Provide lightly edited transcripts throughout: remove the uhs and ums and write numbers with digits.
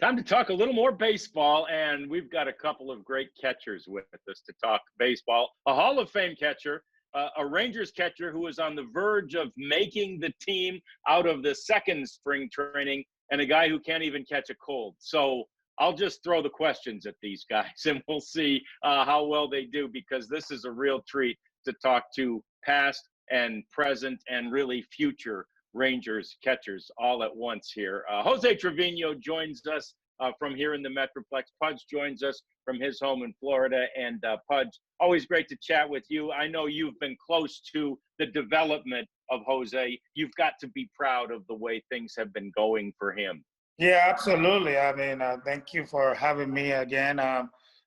Time to talk a little more baseball, and we've got a couple of great catchers with us to talk baseball. A Hall of Fame catcher, a Rangers catcher who is on the verge of making the team out of the second spring training, and a guy who can't even catch a cold. So I'll just throw the questions at these guys, and we'll see how well they do, because this is a real treat to talk to past and present and really future Rangers catchers all at once here. José Trevino joins us from here in the Metroplex. Pudge joins us from his home in Florida. And Pudge, always great to chat with you. I know you've been close to the development of José. You've got to be proud of the way things have been going for him. Yeah, absolutely. I mean, thank you for having me again.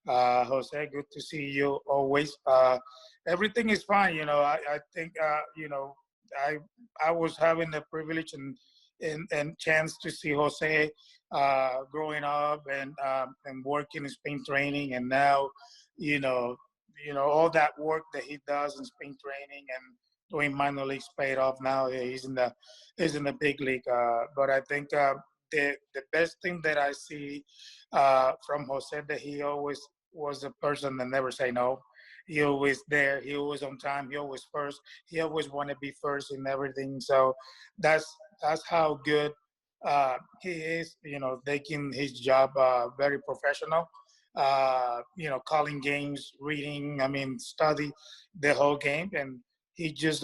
José, good to see you always. Everything is fine. You know, I think, you know, I was having the privilege and chance to see José growing up and working in spring training, and now, you know, all that work that he does in spring training and doing minor leagues paid off. Now he's in the big league. But I think the best thing that I see from José, that he always was a person that never say no. He always there. He always on time. He always first. He always want to be first in everything. So that's how good he is. You know, taking his job very professional. You know, calling games, reading. I mean, study the whole game, and he just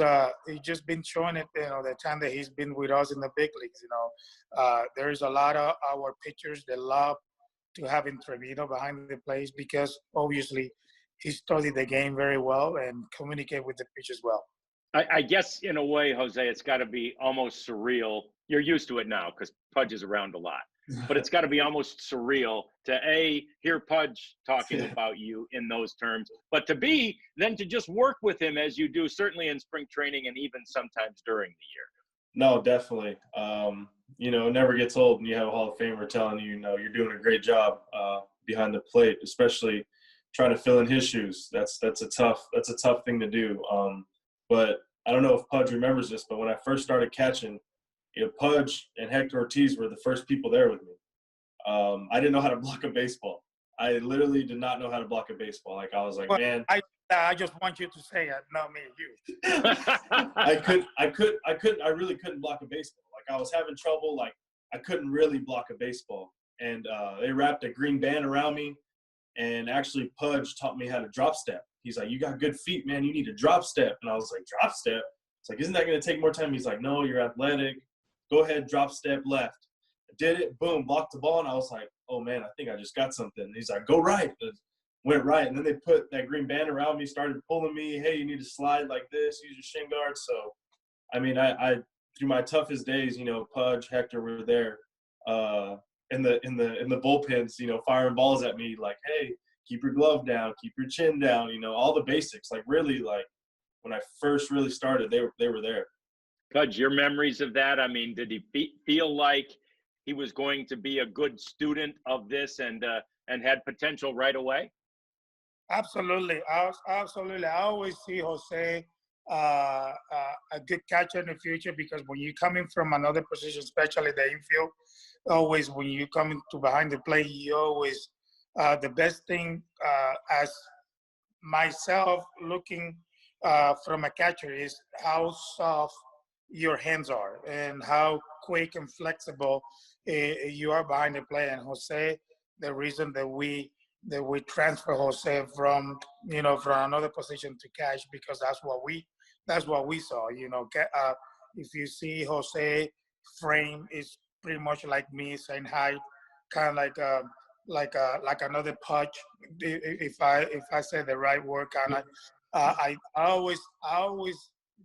been showing it. You know, the time that he's been with us in the big leagues. You know, there's a lot of our pitchers that love to having Trevino behind the plates, because obviously he studied the game very well and communicate with the pitchers well. I guess in a way, José, it's got to be almost surreal. You're used to it now because Pudge is around a lot, but it's got to be almost surreal to hear Pudge talking about you in those terms, but to then to just work with him as you do, certainly in spring training and even sometimes during the year. No, definitely. You know, it never gets old when you have a Hall of Famer telling you, you know, you're doing a great job behind the plate, especially trying to fill in his shoes. That's a tough thing to do. But I don't know if Pudge remembers this, but when I first started catching, you know, Pudge and Hector Ortiz were the first people there with me. I didn't know how to block a baseball. I literally did not know how to block a baseball. Like, I was like, man. I just want you to say it, not me, you. I really couldn't block a baseball. Like, I was having trouble. Like, I couldn't really block a baseball. And they wrapped a green band around me. And actually, Pudge taught me how to drop step. He's like, you got good feet, man. You need to drop step. And I was like, drop step? It's like, isn't that going to take more time? He's like, no, you're athletic. Go ahead, drop step left. I did it. Boom, blocked the ball. And I was like, oh, man, I think I just got something. And he's like, go right. Went right. And then they put that green band around me, started pulling me. Hey, you need to slide like this, use your shin guard. So, I mean, I through my toughest days, you know, Pudge, Hector were there in the bullpens, you know, firing balls at me like, hey, keep your glove down, keep your chin down, you know, all the basics. Like, really, like, when I first really started, they were there. Pudge, your memories of that? I mean, did he feel like he was going to be a good student of this and had potential right away? Absolutely. Absolutely. I always see José a good catcher in the future, because when you're coming from another position, especially the infield, always when you come into behind the plate, you always the best thing as myself looking from a catcher is how soft your hands are and how quick and flexible you are behind the plate. And José, the reason that we transfer José from, you know, from another position to catch, because that's what we saw. You know, if you see José frame is pretty much like me, same height, kind of like another Pudge. If I say the right word, kind of. I always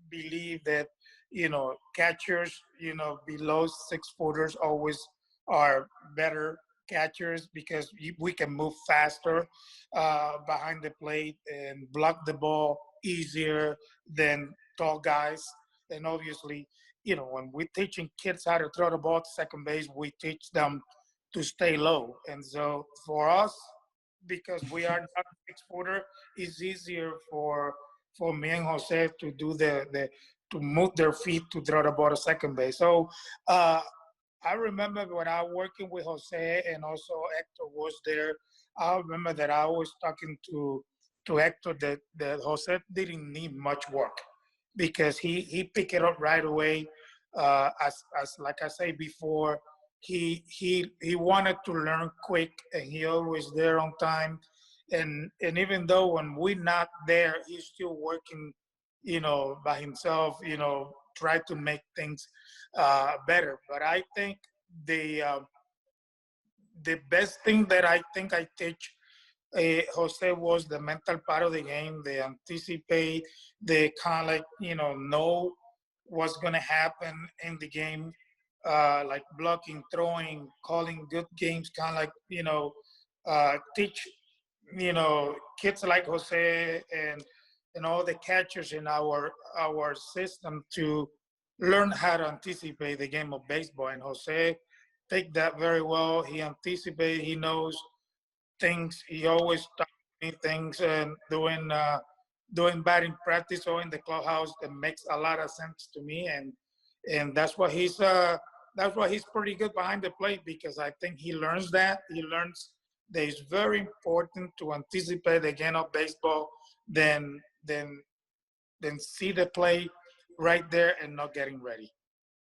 believe that, you know, catchers, you know, below 6 footers always are better catchers, because we can move faster behind the plate and block the ball easier than tall guys. And obviously, you know, when we're teaching kids how to throw the ball to second base, we teach them to stay low. And so for us, because we are not a 6-footer, it's easier for me and José to do to move their feet to throw the ball to second base. So I remember when I was working with Jose and also Hector was there. I remember that I was talking to Hector that Jose didn't need much work because he picked it up right away. As like I say before, he wanted to learn quick and he always there on time. And even though when we're not there, he's still working, by himself, try to make things better. But I think the best thing that I think I teach Jose was the mental part of the game, the anticipate, the kind of like, know what's going to happen in the game, like blocking, throwing, calling good games, kind of like, teach, kids like Jose and all the catchers in our system to learn how to anticipate the game of baseball. And Jose take that very well. He anticipates, he knows things. He always taught me things and doing batting practice or in the clubhouse that makes a lot of sense to me. And that's why he's pretty good behind the plate, because I think he learns that. He learns that it's very important to anticipate the game of baseball than see the play right there and not getting ready.